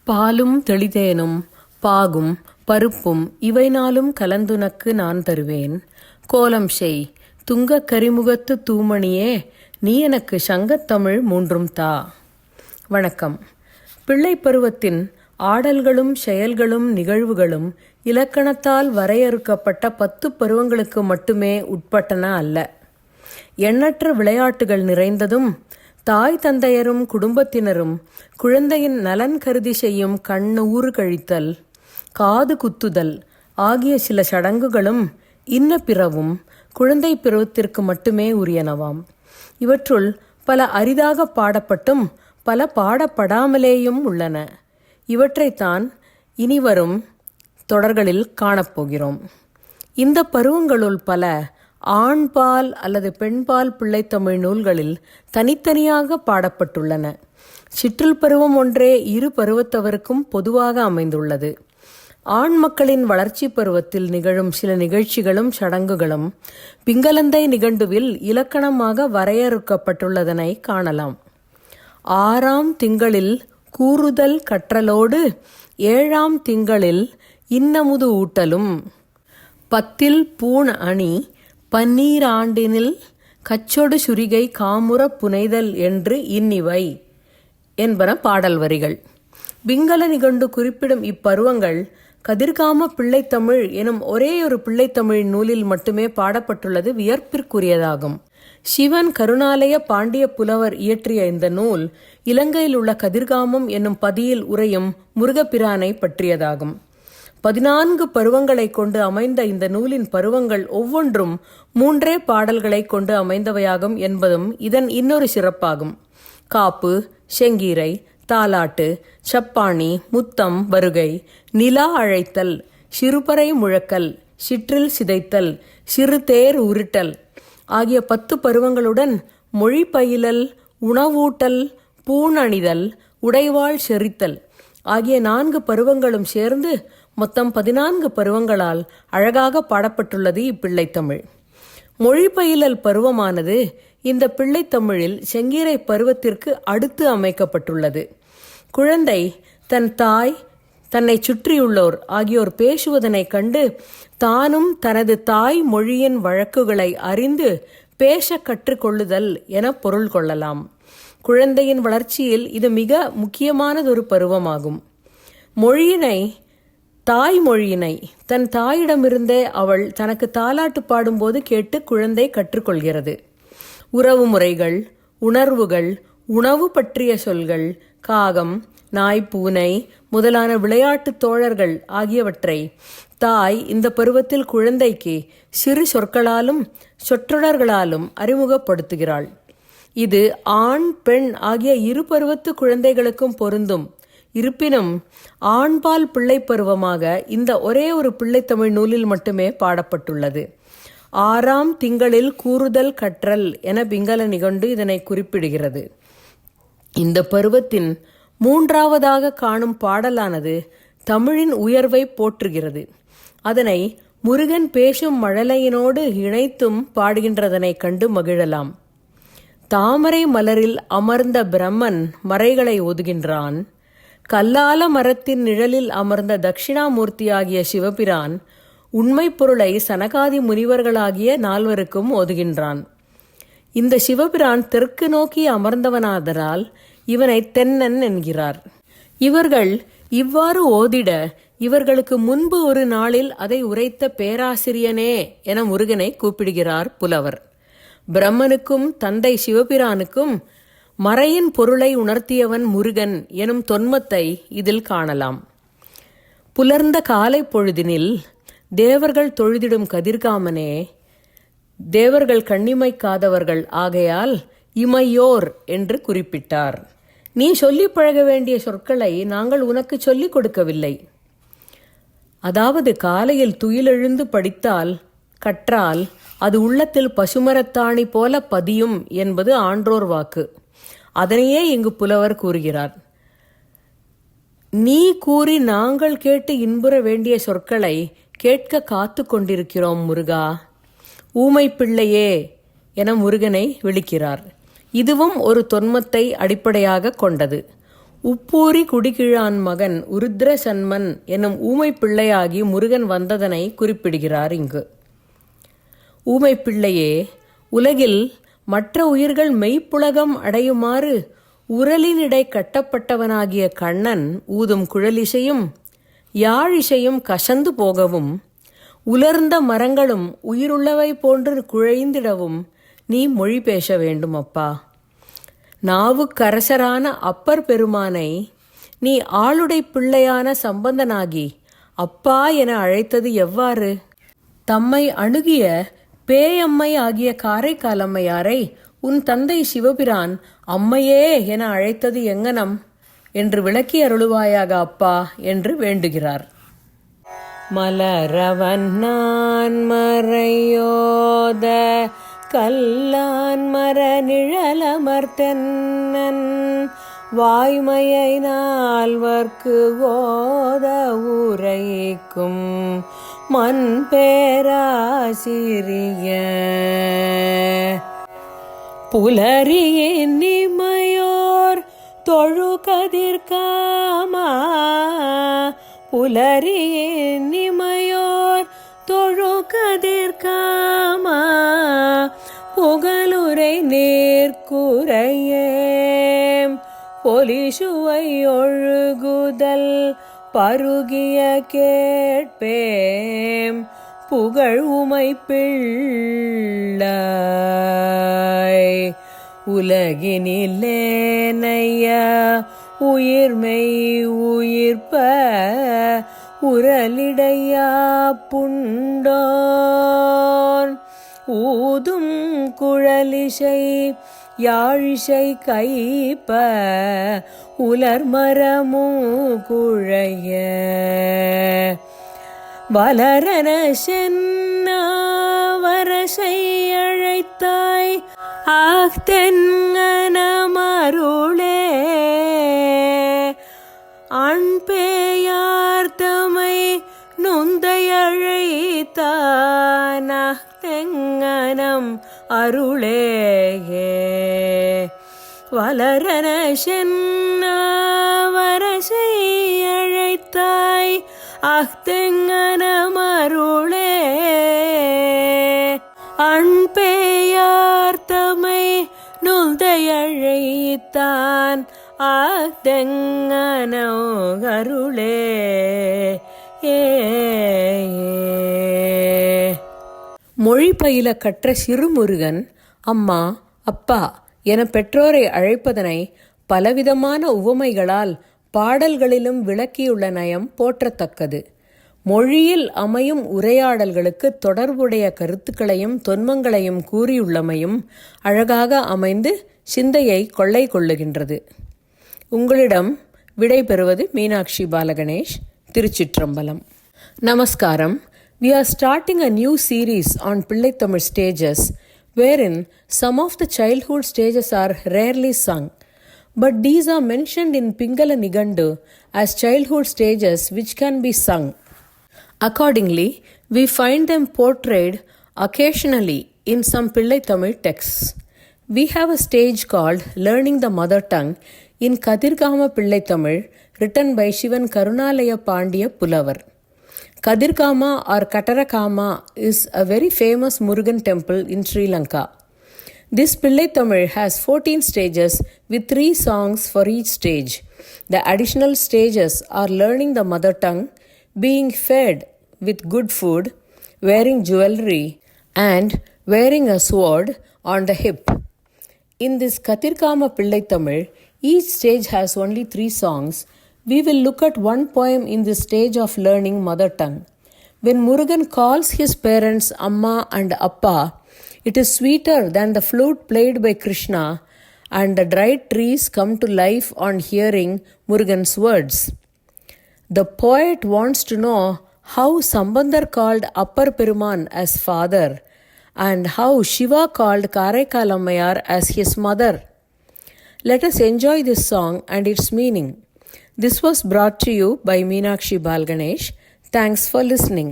பாலும் தெளிதேனும் பாகும் பருப்பும் இவைநாளும் கலந்துனக்கு நான் தருவேன். கோலம் செய் துங்கக் கரிமுகத்து தூமணியே, நீ எனக்கு சங்கத்தமிழ் மூன்றும் தா. வணக்கம். பிள்ளை பருவத்தின் ஆடல்களும் செயல்களும் நிகழ்வுகளும் இலக்கணத்தால் வரையறுக்கப்பட்ட 10 பருவங்களுக்கு மட்டுமே உட்பட்டன அல்ல. எண்ணற்ற விளையாட்டுகள் நிறைந்ததும், தாய் தந்தையரும் குடும்பத்தினரும் குழந்தையின் நலன் கருதி செய்யும் கண்ணூறு கழித்தல், காது குத்துதல் ஆகிய சில சடங்குகளும் இன்ன பிறவும் குழந்தை பருவத்திற்கு மட்டுமே உரியனவாம். இவற்றுள் பல அரிதாக பாடப்பட்டும் பல பாடப்படாமலேயும் உள்ளன. இவற்றைத்தான் இனிவரும் தொடர்களில் காணப்போகிறோம். இந்த பருவங்களுள் பல ஆண்பால் அல்லது பெண்பால் பிள்ளைத்தமிழ் நூல்களில் தனித்தனியாக பாடப்பட்டுள்ளன. சிற்றில் பருவம் ஒன்றே இரு பருவத்தவருக்கும் பொதுவாக அமைந்துள்ளது. ஆண் மக்களின் வளர்ச்சி பருவத்தில் நிகழும் சில நிகழ்ச்சிகளும் சடங்குகளும் பிங்களந்தை நிகண்டுவில் இலக்கணமாக வரையறுக்கப்பட்டுள்ளதனை காணலாம். 6ஆம் திங்களில் கூறுதல் கற்றலோடு 7ஆம் திங்களில் இன்னமுது ஊட்டலும், 10ல் பூண் அணி, 12ஆண்டினில் கச்சொடு சுரிகை காமுறப் புனைதல் என்று இன்னிவை என்பன பாடல் வரிகள். பிங்கள நிகண்டு குறிப்பிடும் இப்பருவங்கள் கதிர்காம பிள்ளைத்தமிழ் எனும் ஒரேயொரு பிள்ளைத்தமிழ் நூலில் மட்டுமே பாடப்பட்டுள்ளது வியப்பிற்குரியதாகும். சிவன் கருணாலய பாண்டிய புலவர் இயற்றிய இந்த நூல் இலங்கையில் உள்ள கதிர்காமம் என்னும் பதியில் உரையும் முருகப்பிரானை பற்றியதாகும். 14 பருவங்களை கொண்டு அமைந்த இந்த நூலின் பருவங்கள் ஒவ்வொன்றும் 3 பாடல்களை கொண்டு அமைந்தவையாகும் என்பதும் இதன் இன்னொரு சிறப்பாகும். காப்பு, செங்கீரை, தாலாட்டு, சப்பாணி, முத்தம், வருகை, நிலா அழைத்தல், சிறுபறை முழக்கல், சிற்றில் சிதைத்தல், சிறுதேர் உருட்டல் ஆகிய 10 பருவங்களுடன் மொழி பயிலல், உணவூட்டல், பூணணிதல், உடைவாள் செறித்தல் ஆகிய 4 பருவங்களும் சேர்ந்து மொத்தம் 14 பருவங்களால் அழகாக பாடப்பட்டுள்ளது இப்பிள்ளைத்தமிழ். மொழி பயிலல் பருவமானது இந்த பிள்ளைத்தமிழில் செங்கீரை பருவத்திற்கு அடுத்து அமைக்கப்பட்டுள்ளது. குழந்தை தன் தாய், தன்னை சுற்றியுள்ளோர் ஆகியோர் பேசுவதனை கண்டு தானும் தனது தாய் மொழியின் வழக்குகளை அறிந்து பேச கற்றுக்கொள்ளுதல் என பொருள் கொள்ளலாம். குழந்தையின் வளர்ச்சியில் இது மிக முக்கியமானதொரு பருவமாகும். தாய்மொழியினை தன் தாயிடமிருந்தே அவள் தனக்கு தாலாட்டு பாடும்போது கேட்டு குழந்தை கற்றுக்கொள்கிறது. உறவு முறைகள், உணர்வுகள், உணவு பற்றிய சொல்கள், காகம், நாய், பூனை முதலான விளையாட்டு தோழர்கள் ஆகியவற்றை தாய் இந்த பருவத்தில் குழந்தைக்கு சிறு சொற்களாலும் சொற்றொடர்களாலும் அறிமுகப்படுத்துகிறாள். இது ஆண் பெண் ஆகிய இரு பருவத்து குழந்தைகளுக்கும் பொருந்தும். இருப்பினும் ஆண்பால் பிள்ளை பருவமாக இந்த ஒரே ஒரு பிள்ளைத்தமிழ் நூலில் மட்டுமே பாடப்பட்டுள்ளது. 6ஆம் திங்களில் கூறுதல் கற்றல் என பிங்கள நிகண்டு இதனை குறிப்பிடுகிறது. இந்த பருவத்தின் 3ஆவதாக காணும் பாடலானது தமிழின் உயர்வை போற்றுகிறது. அதனை முருகன் பேசும் மழலையினோடு இணைத்தும் பாடுகின்றதனை கண்டு மகிழலாம். தாமரை மலரில் அமர்ந்த பிரம்மன் மறைகளை ஓதுகின்றான். கல்லால மரத்தின் நிழலில் அமர்ந்த தட்சிணாமூர்த்தியாகிய சிவபிரான் உண்மை பொருளை சனகாதி முனிவர்களாகிய 4வருக்கும் ஓதுகின்றான். இந்த சிவபிரான் தெற்கு நோக்கி அமர்ந்தவனாதலால் இவனை தென்னன் என்கிறார். இவர்கள் இவ்வாறு ஓதிட இவர்களுக்கு முன்பு ஒரு நாளில் அதை உரைத்த பேராசிரியனே என முருகனை கூப்பிடுகிறார் புலவர். பிரம்மனுக்கும் தந்தை சிவபிரானுக்கும் மறையின் பொருளை உணர்த்தியவன் முருகன் எனும் தொன்மத்தை இதில் காணலாம். புலர்ந்த காலை பொழுதினில் தேவர்கள் தொழுதிடும் கதிர்காமனே, தேவர்கள் கண்ணிமைக்காதவர்கள் ஆகையால் இமையோர் என்று குறிப்பிட்டார். நீ சொல்லிப் பழக வேண்டிய சொற்களை நாங்கள் உனக்கு சொல்லிக் கொடுக்கவில்லை. அதாவது காலையில் துயிலெழுந்து படித்தால் கற்றால் அது உள்ளத்தில் பசுமரத்தாணி போல பதியும் என்பது ஆன்றோர் வாக்கு. அதனையே இங்கு புலவர் கூறுகிறார். நீ கூறி நாங்கள் கேட்டு இன்புற வேண்டிய சொற்களை கேட்க காத்து கொண்டிருக்கிறோம் முருகா, ஊமை பிள்ளையே என முருகனை விழிக்கிறார். இதுவும் ஒரு தொன்மத்தை அடிப்படையாக கொண்டது. உப்பூரி குடிகிழான் மகன் உருத்ர சன்மன் எனும் ஊமை பிள்ளையாகி முருகன் வந்ததனை குறிப்பிடுகிறார் இங்கு. ஊமை பிள்ளையே, உலகில் மற்ற உயிர்கள் மெய்ப்புலகம் அடையுமாறு உரலினிடை கட்டப்பட்டவனாகிய கண்ணன் ஊதும் குழலிசையும் யாழிசையும் கசந்து போகவும் உலர்ந்த மரங்களும் உயிருள்ளவை போன்று குழைந்திடவும் நீ மொழி பேச வேண்டும் அப்பா. நாவுக்கரசரான அப்பர் பெருமானை நீ ஆளுடை பிள்ளையான சம்பந்தனாகி அப்பா என அழைத்தது எவ்வாறு? தம்மை அணுகிய பேயம்மை ஆகிய காரைக்காலம்மையாரை உன் தந்தை சிவபிரான் அம்மையே என அழைத்தது எங்கனம் என்று விளக்கி அருளுவாயாக அப்பா என்று வேண்டுகிறார். மலரவன் நான் மறையோத கல்லான் மர நிழலமர்த்தென்னன் வாய்மையை நால்வர்க்கு ஓத உரைக்கும் மண் பேராசிரிய புலரியின் நிமையோர் தொழு கதிர்காமா புலரியின் நிமையோர் தொழு கதிர்காமா புகழுரை நேர்குறையே பொலிசுவை ஒழுகுதல் பருகிய கேட்பேம் புகழ் உமை பிள்ளாய் உலகினில்லேனைய உயிர்மெய் உயிர்ப்ப உரலிடையா புண்டோன் ஊதும் குழலிசை யாழிசை கைப்ப உலர்மரமு குழைய வளரன சென்னா வரசை அழைத்தாய் தென்கணமருளே ஆண் பேயார்த்தமை நுந்தையழைத்தான் தெங்கனம் அருளேயே வளரன சென்னா வரசை அழைத்தாய் தெங்கனமருளே அன்பேயார்த்தமை நுந்தையழைத்தான் தெங்கனோ அருளே. மொழி பயில கற்ற சிறுமுருகன் அம்மா அப்பா என பெற்றோரை அழைப்பதனை பலவிதமான உவமைகளால் பாடல்களிலும் விளக்கியுள்ள நயம் போற்றத்தக்கது. மொழியில் அமையும் உரையாடல்களுக்கு தொடர்புடைய கருத்துக்களையும் தொன்மங்களையும் கூறியுள்ளமையும் அழகாக அமைந்து சிந்தையை கொள்ளை கொள்ளுகின்றது. உங்களிடம் விடை பெறுவது மீனாட்சி பாலகணேஷ், திருச்சிற்றம்பலம். நமஸ்காரம். We are starting a new series on Pillai Tamil stages, wherein some of the childhood stages are rarely sung, but these are mentioned in Pingala Nigandu as childhood stages which can be sung. Accordingly, we find them portrayed occasionally in some Pillai Tamil texts. We have a stage called Learning the Mother Tongue in Kadirgama Pillai Tamil, written by Shivan Karunalaya Pandiya Pulavar. Kadirgama or Katarakama is a very famous Murugan temple in Sri Lanka. This Pillai Tamil has 14 stages with 3 songs for each stage. The additional stages are learning the mother tongue, being fed with good food, wearing jewelry, and wearing a sword on the hip. In this Kadirgama Pillai Tamil, each stage has only 3 songs. We will look at one poem in this stage of learning mother tongue. When Murugan calls his parents Amma and Appa, it is sweeter than the flute played by Krishna, and the dried trees come to life on hearing Murugan's words. The poet wants to know how Sambandar called Appar Peruman as father, and how Shiva called Karaikalammayar as his mother. Let us enjoy this song and its meaning. This was brought to you by Meenakshi Balganesh. Thanks for listening.